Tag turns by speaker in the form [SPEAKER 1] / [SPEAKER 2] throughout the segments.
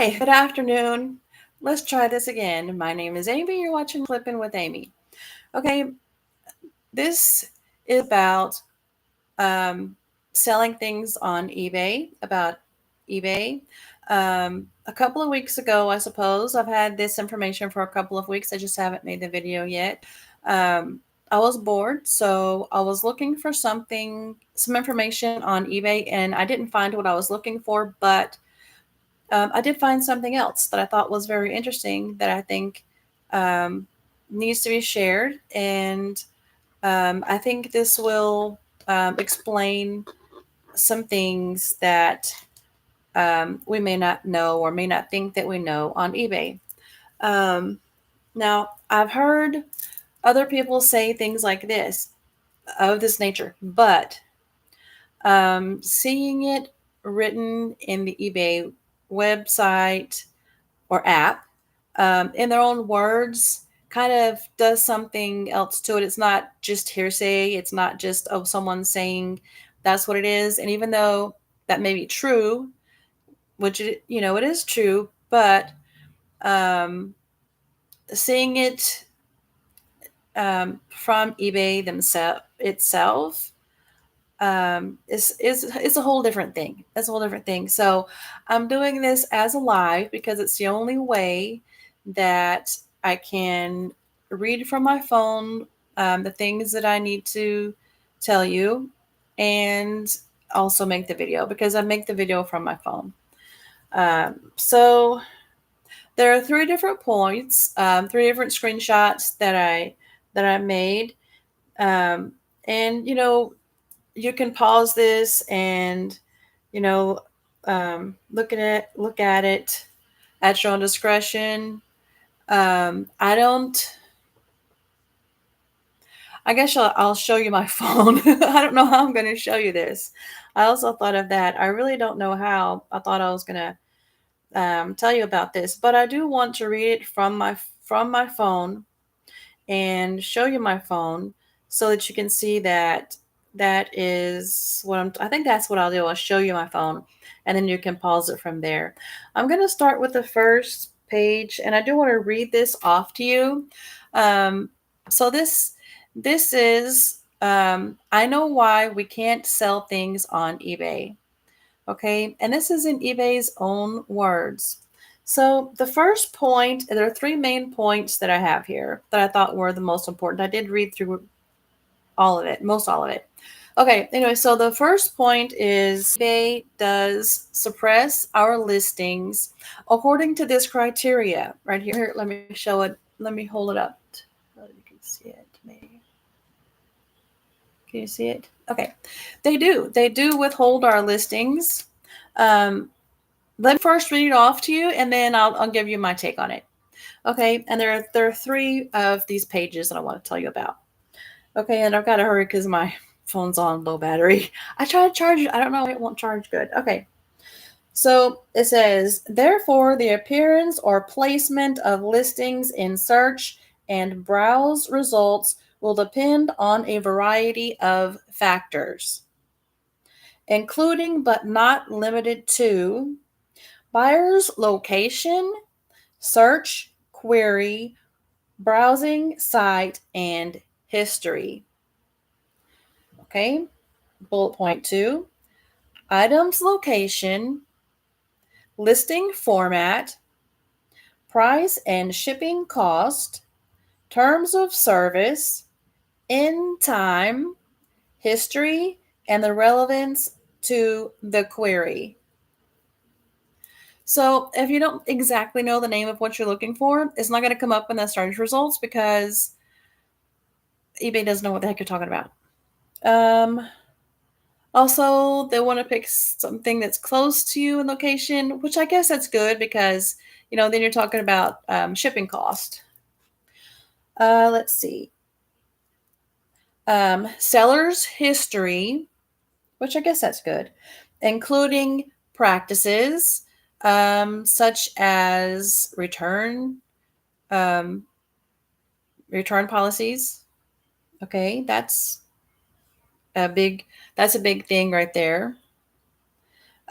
[SPEAKER 1] Hi, good afternoon. Let's try this again. My name is Amy. You're watching Flipping with Amy. Okay, this is about um, selling things on eBay, about eBay. A couple of weeks ago, I suppose, I've had this information for a couple of weeks. I just haven't made the video yet. Um, I was bored, so I was looking for some information on eBay, and I didn't find what I was looking for, but I did find something else that I thought was very interesting that I think um, needs to be shared. And I think this will explain some things that we may not know or may not think that we know on eBay. Um, Now, I've heard other people say things like this, of this nature, but seeing it written in the eBay website or app in their own words kind of does something else to it. It's not just hearsay. It's not just someone saying that's what it is. And even though that may be true, which it is true, but um, seeing it from eBay itself is a whole different thing. That's a whole different thing. So I'm doing this as a live because it's the only way that I can read from my phone the things that I need to tell you, and also make the video because I make the video from my phone. So there are three different points, three different screenshots that I made, um, and you can pause this and you know look at it at your own discretion. I don't I guess I'll show you my phone. I don't know how I'm going to show you this. I also thought of that. I really don't know how. I thought I was going to tell you about this, but I do want to read it from my phone and show you my phone so that you can see that that is what I think that's what I'll do. I'll show you my phone and then you can pause it from there. I'm going to start with the first page and I do want to read this off to you. So this is I know why we can't sell things on eBay. Okay, and this is in eBay's own words. So the first point, there are three main points that I have here that I thought were the most important. I did read through all of it, most all of it. Okay, anyway, so the first point is eBay does suppress our listings according to this criteria right here. Here, let me show it. Let me hold it up so you can see it. Maybe. Can you see it? Okay, they do. They do withhold our listings. Um, Let me first read it off to you, and then I'll give you my take on it. Okay, and there are three of these pages that I want to tell you about. Okay, and I've got to hurry because my phone's on low battery. I try to charge it. I don't know. It won't charge good. Okay. So it says, therefore, the appearance or placement of listings in search and browse results will depend on a variety of factors, including but not limited to buyer's location, search, query, browsing, site, and history. Okay, bullet point 2, items location, listing format, price and shipping cost, terms of service, end time, history, and the relevance to the query. So if you don't exactly know the name of what you're looking for, it's not going to come up in the search results because eBay doesn't know what the heck you're talking about. Also, they want to pick something that's close to you in location, which I guess that's good because, then you're talking about shipping cost. Let's see. Seller's history, which I guess that's good, including practices such as um, return policies. Okay, a big that's a big thing right there.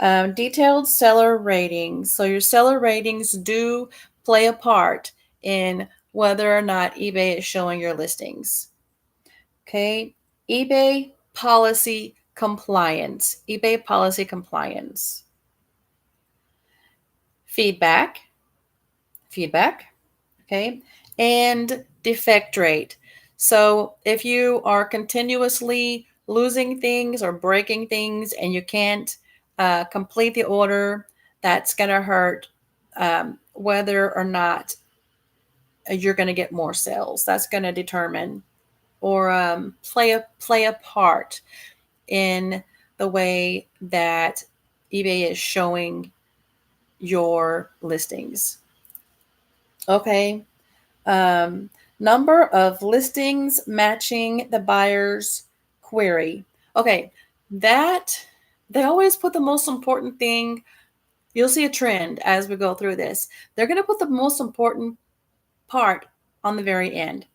[SPEAKER 1] Detailed seller ratings. So your seller ratings do play a part in whether or not eBay is showing your listings. Okay. eBay policy compliance. eBay policy compliance. Feedback. Okay. And defect rate. So if you are continuously losing things or breaking things and you can't complete the order, that's going to hurt whether or not you're going to get more sales. That's going to determine or play a part in the way that eBay is showing your listings. Okay. Um, Number of listings matching the buyer's query. Okay, that they always put the most important thing. You'll see a trend as we go through this. They're going to put the most important part on the very end.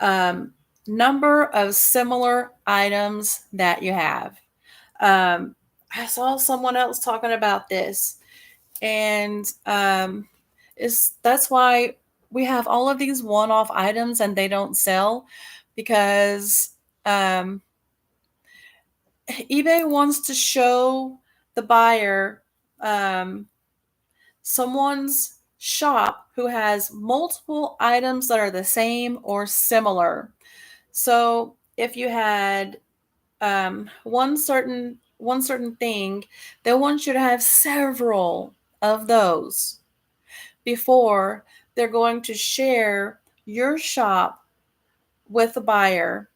[SPEAKER 1] Um, Number of similar items that you have. I saw someone else talking about this, and is that's why we have all of these one-off items and they don't sell because um, eBay wants to show the buyer um, someone's shop who has multiple items that are the same or similar. So if you had one certain thing, they want you to have several of those before they're going to share your shop with the buyer,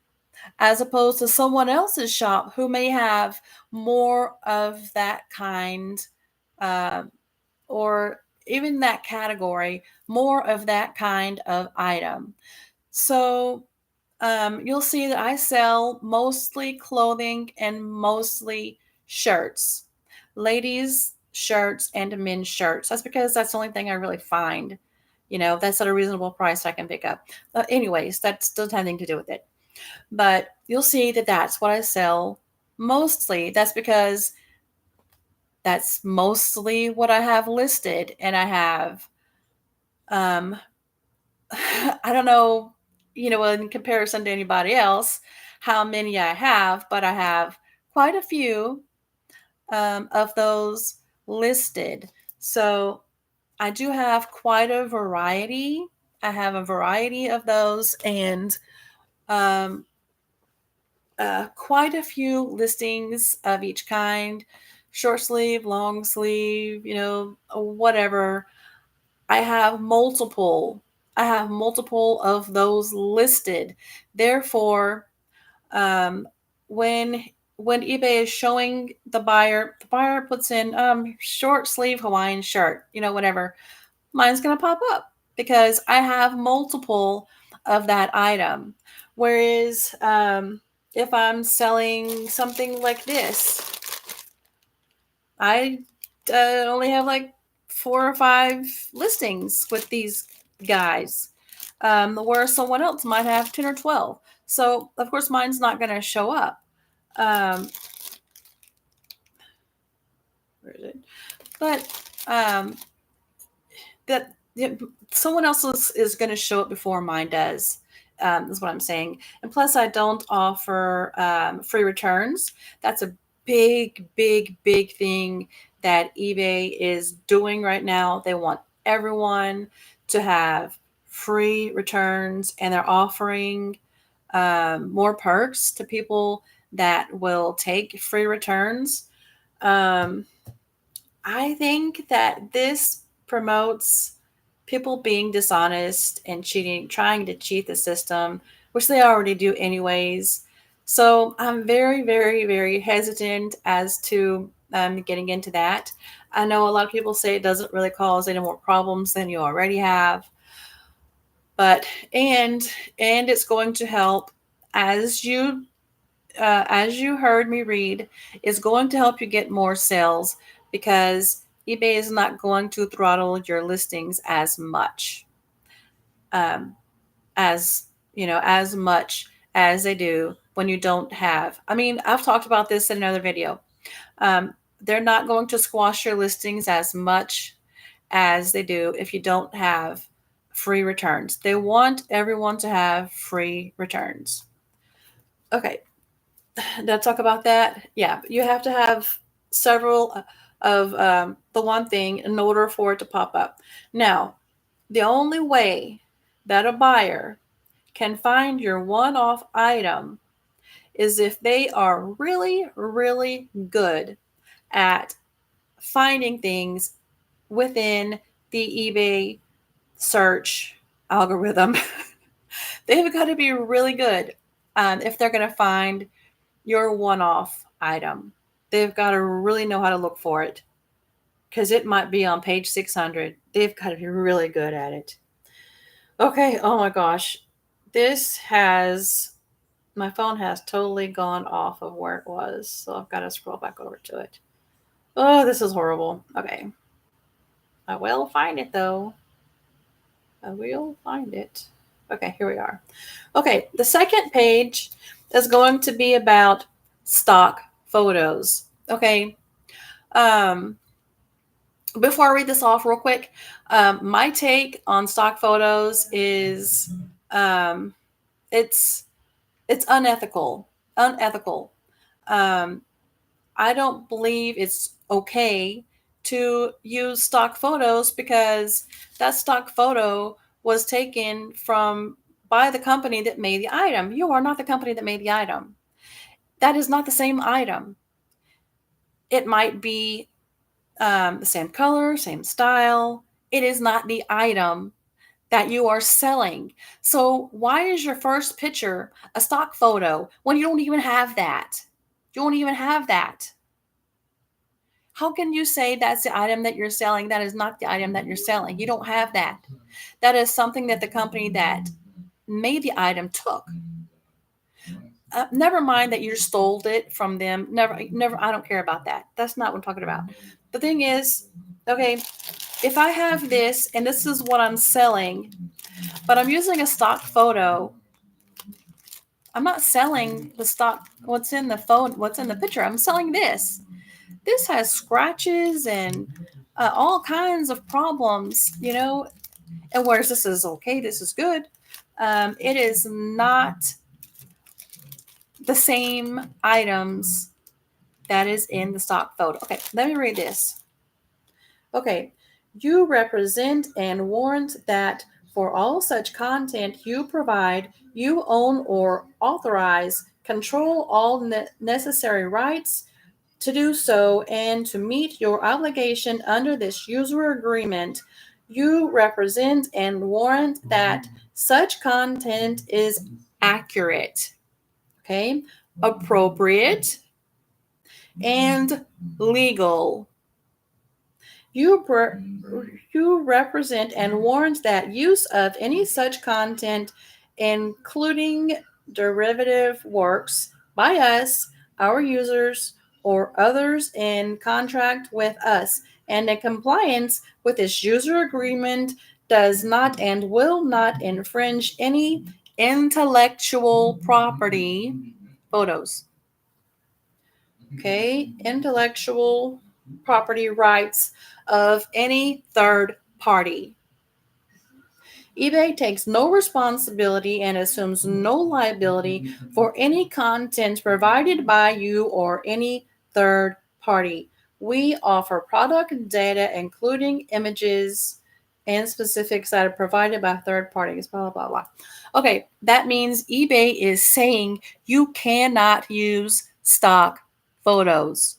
[SPEAKER 1] as opposed to someone else's shop who may have more of that kind, uh, or even that category, more of that kind of item. So you'll see that I sell mostly clothing and mostly shirts, ladies' shirts and men's shirts. That's because that's the only thing I really find, that's at a reasonable price I can pick up. Anyways, that doesn't have anything to do with it. But you'll see that that's what I sell mostly. That's because that's mostly what I have listed. And I have, um, I don't know, in comparison to anybody else, how many I have, but I have quite a few of those listed. So I do have quite a variety. I have a variety of those and um, quite a few listings of each kind, short sleeve, long sleeve, whatever. I have multiple. I have multiple of those listed. Therefore, um, when when eBay is showing the buyer puts in short sleeve Hawaiian shirt, whatever. Mine's gonna pop up because I have multiple of that item. Whereas if I'm selling something like this, I only have like 4 or 5 listings with these guys, where someone else might have 10 or 12. So, of course, mine's not going to show up. Um, where is it? But that someone else is going to show up before mine does. Is what I'm saying. And plus, I don't offer free returns. That's a big, big, big thing that eBay is doing right now. They want everyone to have free returns, and they're offering more perks to people that will take free returns. Um, I think that this promotes people being dishonest and cheating, trying to cheat the system, which they already do anyways. So I'm very, very, very hesitant as to getting into that. I know a lot of people say it doesn't really cause any more problems than you already have, but and it's going to help, as you heard me read, is going to help you get more sales because eBay is not going to throttle your listings as much, um, as much as they do when you don't have. I mean, I've talked about this in another video. Um, They're not going to squash your listings as much as they do if you don't have free returns. They want everyone to have free returns. Okay, did I talk about that? Yeah, you have to have several of the one thing in order for it to pop up. Now, the only way that a buyer can find your one off item is if they are really, really good at finding things within the eBay search algorithm. They've got to be really good if they're going to find your one off item. They've got to really know how to look for it because it might be on page 600. They've got to be really good at it. Okay, oh my gosh. This has, my phone has totally gone off of where it was. So I've got to scroll back over to it. Oh, this is horrible. Okay. I will find it though. I will find it. Okay, here we are. Okay, the second page is going to be about stock photos. Okay. Um, Before I read this off real quick, my take on stock photos is um, it's it's unethical. Unethical. Um, I don't believe it's okay to use stock photos because that stock photo was taken from by the company that made the item. You are not the company that made the item. That is not the same item. It might be the same color, same style. It is not the item that you are selling. So why is your first picture a stock photo when you don't even have that? You don't even have that. How can you say that's the item that you're selling? That is not the item that you're selling. You don't have that. That is something that the company that made the item took. Never mind that you stole it from them. Never. I don't care about that. That's not what I'm talking about. The thing is, okay, if I have this and this is what I'm selling, but I'm using a stock photo, I'm not selling the stock, what's in the phone, what's in the picture. I'm selling this. This has scratches and all kinds of problems, and whereas this is okay, this is good, it is not the same items that is in the stock photo. Okay, let me read this. Okay, you represent and warrant that for all such content you provide, you own or authorize, control all necessary rights to do so, and to meet your obligation under this user agreement, you represent and warrant that such content is accurate, okay, appropriate, and legal. You represent and warrant that use of any such content, including derivative works, by us, our users, or others in contract with us, and in compliance with this user agreement, does not and will not infringe any intellectual property photos. Okay, intellectual property rights of any third party. eBay takes no responsibility and assumes no liability for any content provided by you or any third party. We offer product data, including images and specifics that are provided by third parties, blah, blah, blah. Okay, that means eBay is saying you cannot use stock photos.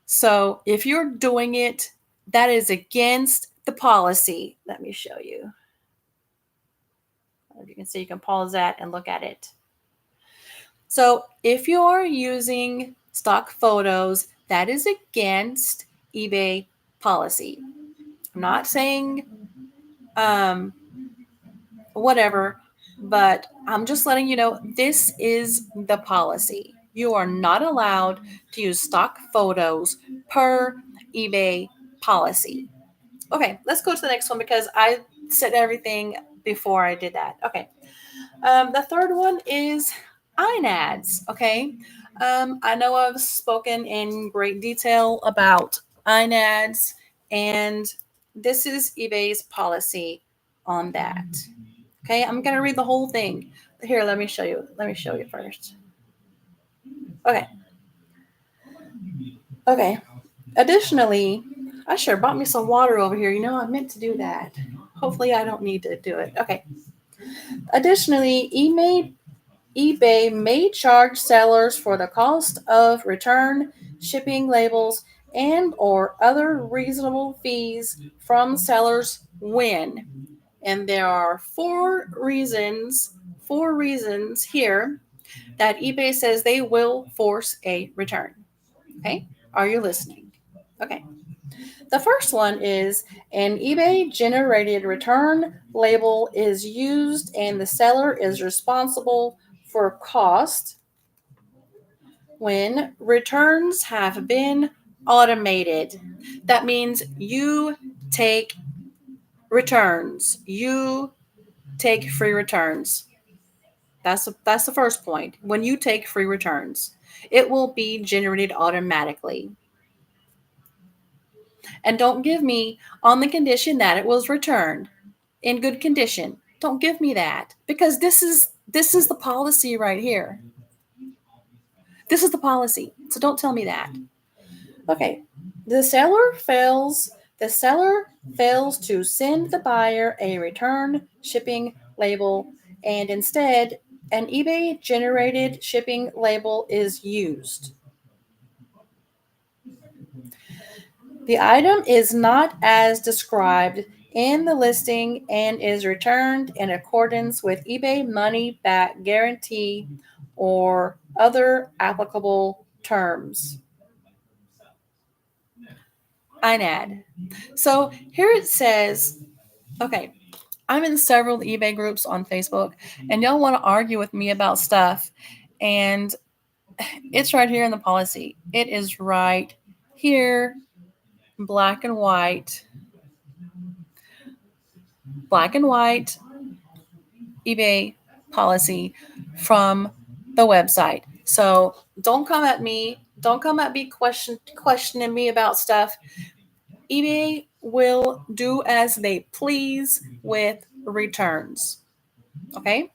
[SPEAKER 1] So if you're doing it, that is against the policy. Let me show you. As you can see, you can pause that and look at it. So if you are using stock photos, that is against eBay policy. I'm not saying whatever, but I'm just letting you know this is the policy. You are not allowed to use stock photos per eBay policy. Okay, let's go to the next one because I said everything before I did that. Okay. The third one is INADs. Okay. I know I've spoken in great detail about INADs, and this is eBay's policy on that. Okay, I'm gonna read the whole thing. Here, let me show you. Let me show you first. Okay. Okay. Additionally, I sure bought me some water over here. You know, I meant to do that. Hopefully, I don't need to do it. Okay. Additionally, eBay may charge sellers for the cost of return, shipping labels, and or other reasonable fees from sellers when, and there are four reasons here that eBay says they will force a return. Okay? Are you listening? Okay. The first one is an eBay generated return label is used and the seller is responsible for cost when returns have been automated. That means you take returns. You take free returns. That's the first point. When you take free returns, it will be generated automatically. And don't give me on the condition that it was returned in good condition. Don't give me that because this is the policy right here. This is the policy. So don't tell me that. Okay. The seller fails to send the buyer a return shipping label and instead an eBay generated shipping label is used. The item is not as described in the listing and is returned in accordance with eBay money back guarantee or other applicable terms. INAD. So here it says, okay, I'm in several eBay groups on Facebook, and y'all want to argue with me about stuff, and it's right here in the policy. It is right here, black and white, eBay policy from the website. So don't come at me. Don't come at me questioning me about stuff. eBay will do as they please with returns. Okay?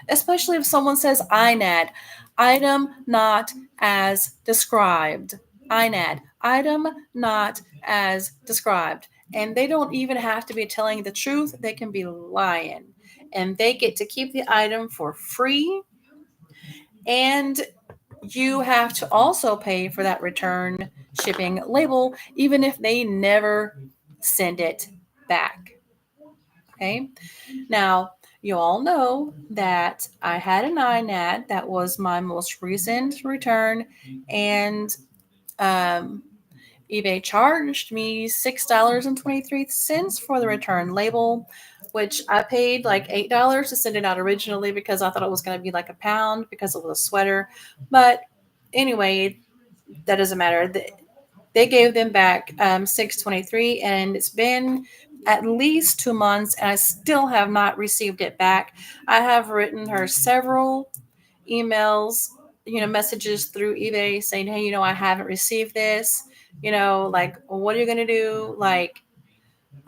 [SPEAKER 1] Especially if someone says INAD, item not as described. INAD, item not as described. And they don't even have to be telling the truth, they can be lying. And they get to keep the item for free. And you have to also pay for that return shipping label, even if they never send it back. Okay. Now, you all know that I had an INAD that was my most recent return, and um, eBay charged me $6.23 for the return label, which I paid like $8 to send it out originally because I thought it was going to be like a pound because it was a sweater. But anyway, that doesn't matter. They gave them back 623, and it's been at least 2 months, and I still have not received it back. I have written her several emails, messages through eBay saying, hey, I haven't received this. Like, what are you gonna do? Like,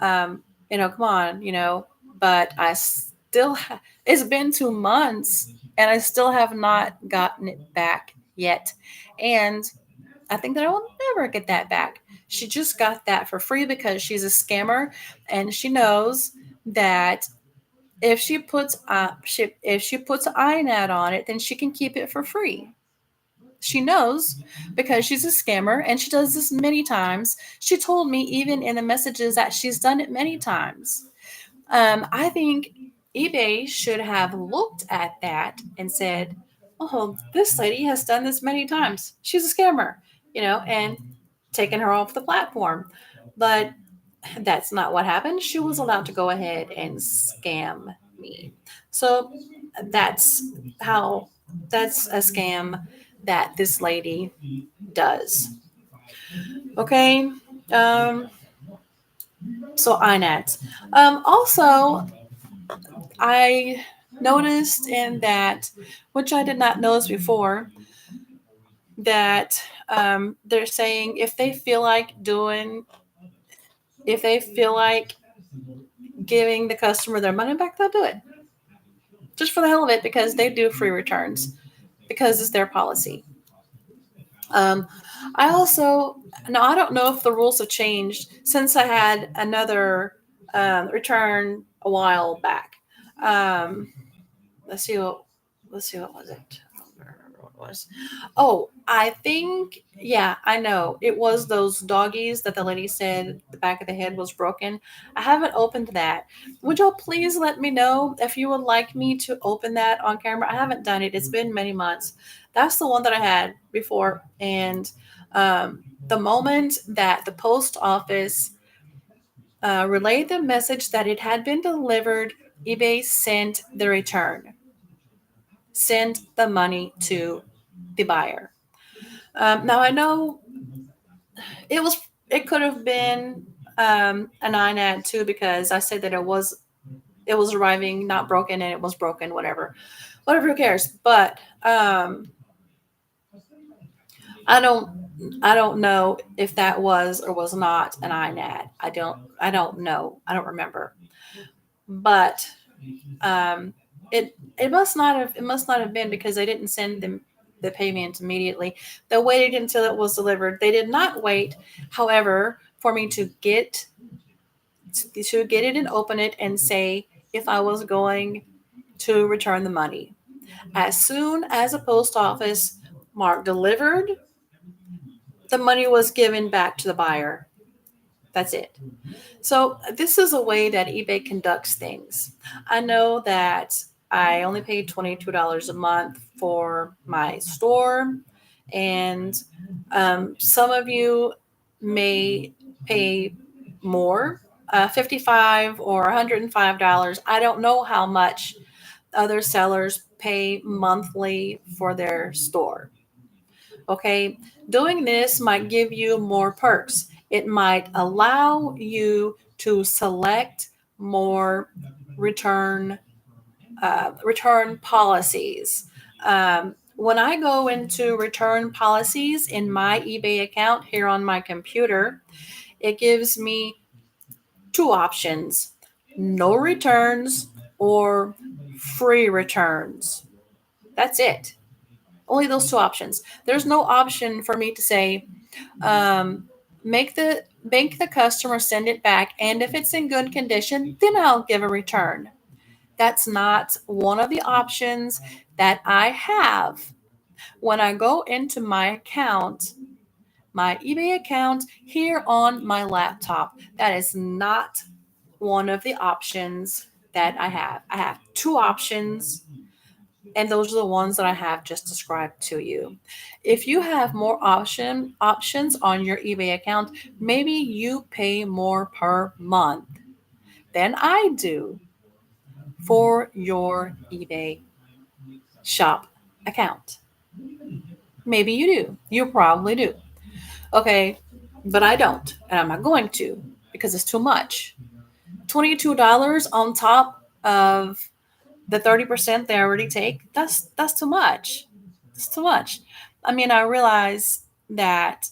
[SPEAKER 1] come on, But I still, it's been 2 months, and I still have not gotten it back yet, and I think that I will never get that back. She just got that for free because she's a scammer, and she knows that if she puts if she puts an INAD on it, then she can keep it for free. She knows because she's a scammer and she does this many times. She told me even in the messages that she's done it many times. I think eBay should have looked at that and said, "Oh, this lady has done this many times. She's a scammer," and taken her off the platform. But that's not what happened. She was allowed to go ahead and scam me. So that's how that's a scam that this lady does. Okay. Um, so INATs. Also, I noticed in that, which I did not notice before, that they're saying if they feel like giving the customer their money back, they'll do it just for the hell of it because they do free returns because it's their policy. Um, I also now I don't know if the rules have changed since I had another return a while back. Um, let's see what was it? I don't remember what it was. Oh, I think yeah, I know. It was those doggies that the lady said the back of the head was broken. I haven't opened that. Would y'all please let me know if you would like me to open that on camera? I haven't done it. It's been many months. That's the one that I had before, and the moment that the post office relayed the message that it had been delivered, eBay sent the return, sent the money to the buyer. Now I know it was it could have been a 9 ad too because I said that it was arriving not broken and it was broken, whatever, who cares? But I don't I don't know if that was or was not an INAD. I don't know. I don't remember. But it must not have been because they didn't send them the payment immediately. They waited until it was delivered. They did not wait, however, for me to get it and open it and say if I was going to return the money. As soon as a post office mark delivered, the money was given back to the buyer. That's it. So, this is a way that eBay conducts things. I know that I only paid $22 a month for my store, and some of you may pay more, 55 or $105. I don't know how much other sellers pay monthly for their store. Okay, doing this might give you more perks. It might allow you to select more return return policies. When I go into return policies in my eBay account here on my computer, it gives me two options: no returns or free returns. That's it. Only those two options. There's no option for me to say, um, make the customer send it back, and if it's in good condition, then I'll give a return. That's not one of the options that I have when I go into my account, my eBay account here on my laptop. That is not one of the options that I have. I have two options, and those are the ones that I have just described to you. If you have more options on your eBay account, maybe you pay more per month than I do for your eBay shop account. Maybe you do. You probably do. Okay, but I don't, and I'm not going to because it's too much. $22 on top of the 30% they already take, that's too much. It's too much. I mean, I realize that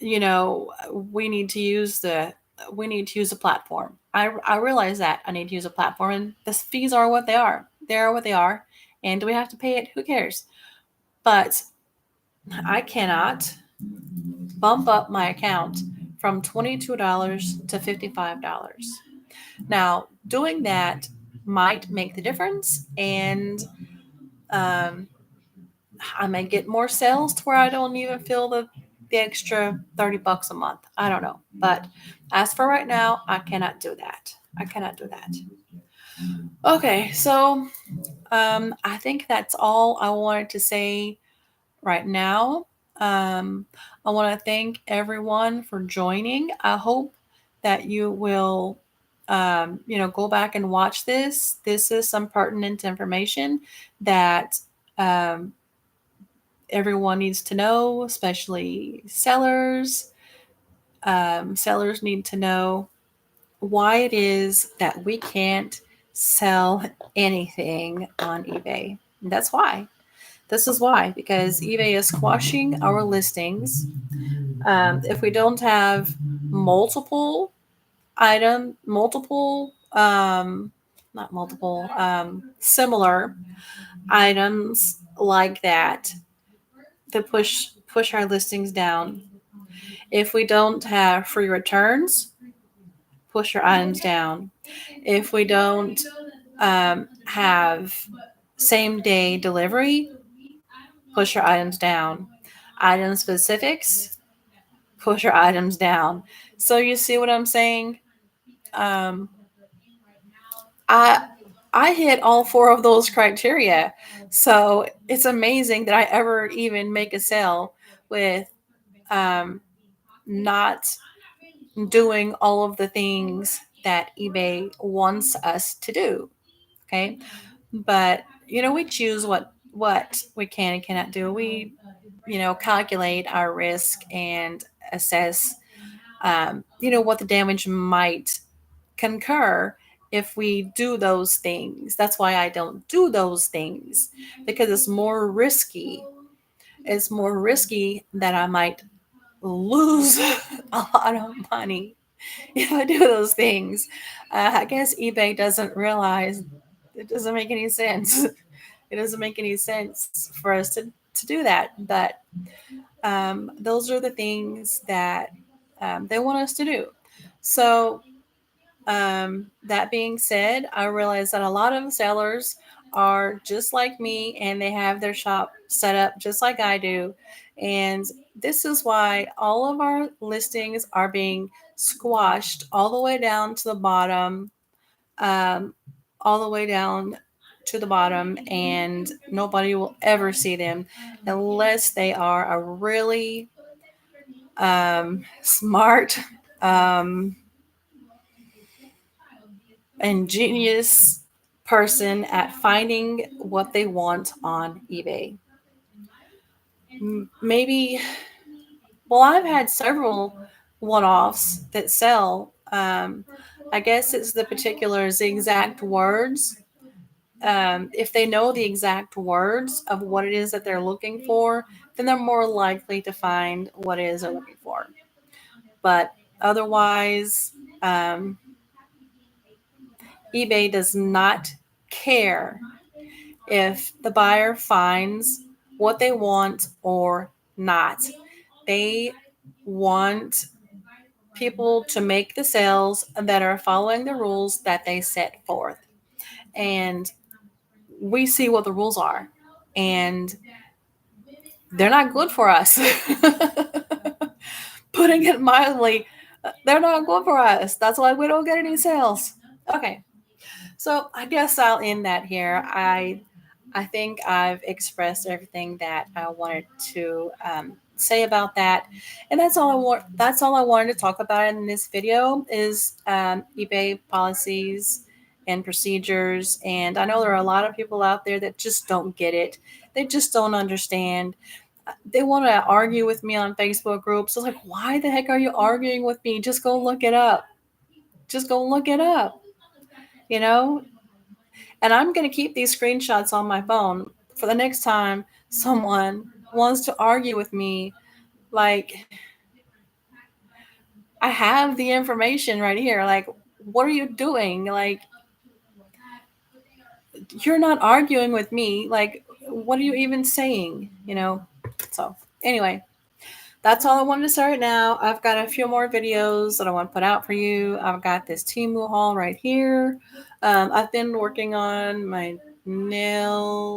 [SPEAKER 1] we need to use the platform. I realize that I need to use a platform, and the fees are what they are. They are what they are, and do we have to pay it? Who cares? But I cannot bump up my account from $22 to $55. Now, doing that might make the difference, and um, I may get more sales to where I don't even feel the extra $30 a month. I don't know. But as for right now, I cannot do that. I cannot do that. Okay, so I think that's all I wanted to say right now. I want to thank everyone for joining. I hope that you will, go back and watch this. This is some pertinent information that um, everyone needs to know, especially sellers. Sellers need to know why it is that we can't sell anything on eBay. That's why. This is why, because eBay is squashing our listings. If we don't have multiple multiple, not multiple, similar items like that to push our listings down. If we don't have free returns, push your items down. If we don't have same day delivery, push your items down. Item specifics, push your items down. So you see what I'm saying? Um, I I hit all four of those criteria. So it's amazing that I ever even make a sale with um, not doing all of the things that eBay wants us to do. Okay. But we choose what we can and cannot do. We calculate our risk and assess what the damage might concur if we do those things. That's why I don't do those things, because it's more risky. It's more risky that I might lose a lot of money if I do those things. I guess eBay doesn't realize it doesn't make any sense. It doesn't make any sense for us to do that. But those are the things that they want us to do. So, that being said, I realize that a lot of sellers are just like me and they have their shop set up just like I do. And this is why all of our listings are being squashed all the way down to the bottom, um, all the way down to the bottom, and nobody will ever see them unless they are a really smart, um, ingenious person at finding what they want on eBay. Maybe, well, I've had several one offs that sell. I guess it's the particulars, the exact words. If they know the exact words of what it is that they're looking for, then they're more likely to find what it is they're looking for. But otherwise, um, eBay does not care if the buyer finds what they want or not. They want people to make the sales that are following the rules that they set forth. And we see what the rules are. And they're not good for us. Putting it mildly, they're not good for us. That's why we don't get any sales. Okay. So I guess I'll end that here. I think I've expressed everything that I wanted to say about that, and that's all I want. That's all I wanted to talk about in this video is eBay policies and procedures. And I know there are a lot of people out there that just don't get it. They just don't understand. They want to argue with me on Facebook groups. It's like, why the heck are you arguing with me? Just go look it up. Just go look it up. You know, and I'm going to keep these screenshots on my phone for the next time someone wants to argue with me. Like, I have the information right here. Like, what are you doing? Like, you're not arguing with me. Like, what are you even saying? So, anyway, that's all I wanted to say right now. I've got a few more videos that I want to put out for you. I've got this Temu haul right here. I've been working on my nails.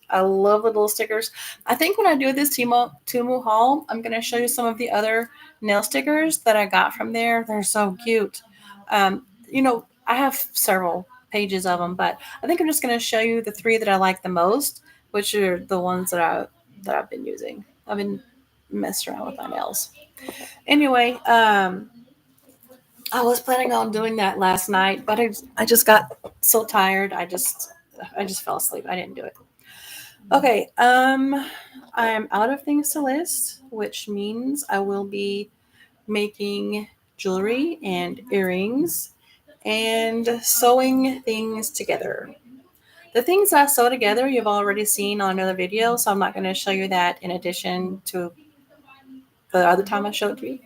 [SPEAKER 1] I love the little stickers. I think when I do this Temu haul, I'm going to show you some of the other nail stickers that I got from there. They're so cute. I have several pages of them, but I think I'm just going to show you the three that I like the most, which are the ones that I've been using. I've been messing around with my nails. Anyway, I was planning on doing that last night, but I just got so tired. I just fell asleep. I didn't do it. Okay, I'm out of things to list, which means I will be making jewelry and earrings and sewing things together. The things I sew together, you've already seen on another video, so I'm not going to show you that in addition to the other time I showed you.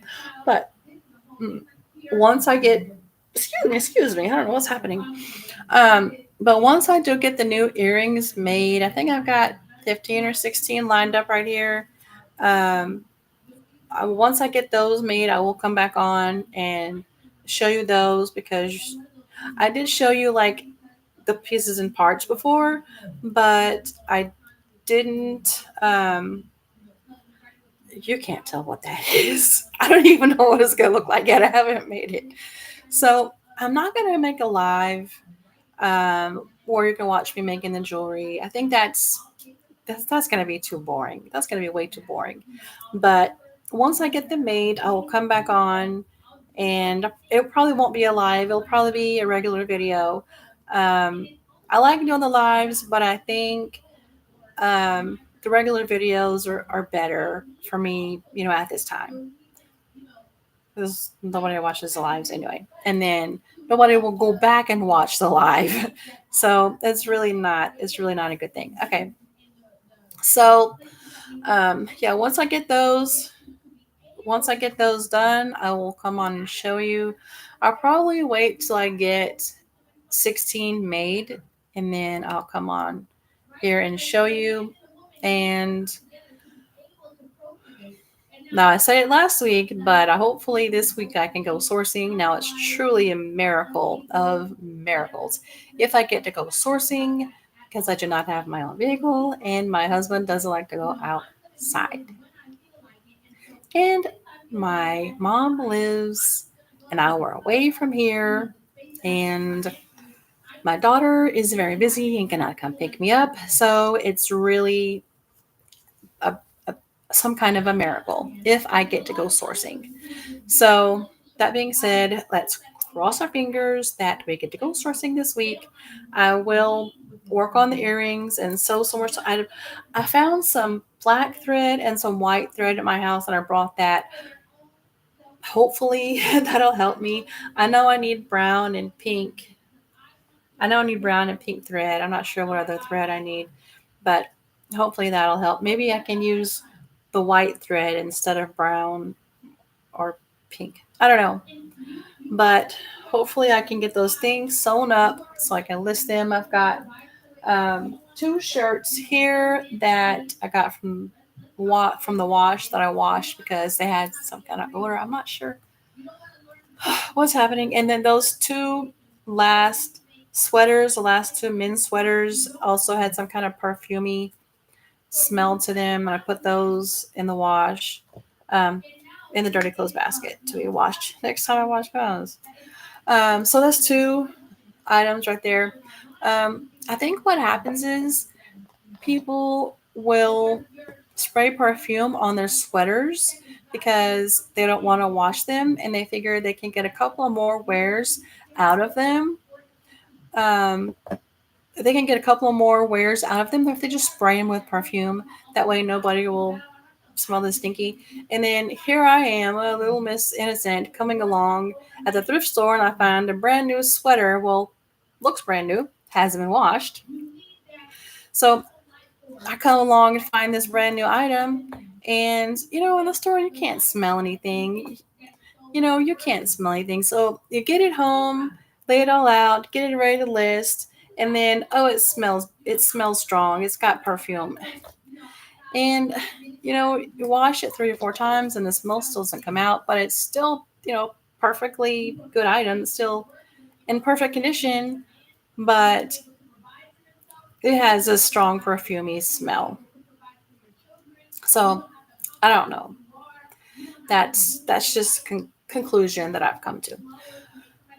[SPEAKER 1] But once I get, excuse me, I don't know what's happening. But once I do get the new earrings made, I think I've got 15 or 16 lined up right here. Um, once I get those made, I will come back on and show you those, because I did show you like the pieces and parts before, but I didn't. You can't tell what that is. I don't even know what it's gonna look like yet. I haven't made it, so I'm not gonna make a live, or you can watch me making the jewelry. I think that's going to be too boring. That's going to be way too boring. But once I get them made, I will come back on, and it probably won't be a live. It'll probably be a regular video. Um, I like doing the lives, but I think the regular videos are better for me, at this time. Because nobody watches the lives anyway. And then nobody will go back and watch the live. So it's really not a good thing. Okay. So yeah, once I get those done, I will come on and show you. I'll probably wait till I get 16 made, and then I'll come on here and show you. And now, I said it last week, but hopefully this week I can go sourcing. Now, it's truly a miracle of miracles if I get to go sourcing, because I do not have my own vehicle and my husband doesn't like to go outside. And my mom lives an hour away from here, and my daughter is very busy and cannot come pick me up. So it's really a, a, some kind of a miracle if I get to go sourcing. So that being said, let's cross our fingers that we get to go sourcing this week. I will work on the earrings and sew some more. I found some black thread and some white thread at my house, and I brought that. Hopefully that'll help me. I know I need brown and pink. I know I need brown and pink thread. I'm not sure what other thread I need, but hopefully that'll help. Maybe I can use the white thread instead of brown or pink. I don't know. But hopefully I can get those things sewn up so I can list them. I've got two shirts here that I got from the wash that I washed because they had some kind of odor. I'm not sure what's happening. And then those two last sweaters, the last two men's sweaters, also had some kind of perfumey smell to them. And I put those in the wash, um, in the dirty clothes basket to be washed next time I wash clothes. So that's two items right there. I think what happens is people will spray perfume on their sweaters because they don't want to wash them, and they figure they can get a couple of more wears out of them. Um, they can get a couple of more wears out of them if they just spray them with perfume. That way, nobody will smell the stinky. And then here I am, a little Miss Innocent, coming along at the thrift store, and I find a brand new sweater. Well, looks brand new, hasn't been washed. So I come along and find this brand new item, and in the store you can't smell anything. You can't smell anything. So you get it home, lay it all out, get it ready to list, and then it smells strong. It's got perfume. And you wash it 3 or 4 times and the smell still doesn't come out, but it's still, perfectly good item. It's still in perfect condition, but it has a strong perfumey smell. So I don't know. That's just conclusion that I've come to.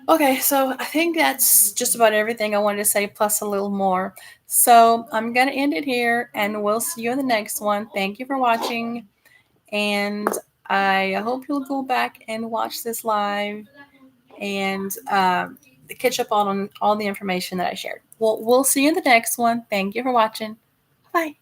[SPEAKER 1] Okay, so I think that's just about everything I wanted to say, plus a little more. So I'm gonna end it here, and we'll see you in the next one. Thank you for watching, and I hope you'll go back and watch this live and catch up on all the information that I shared. Well, we'll see you in the next one. Thank you for watching. Bye.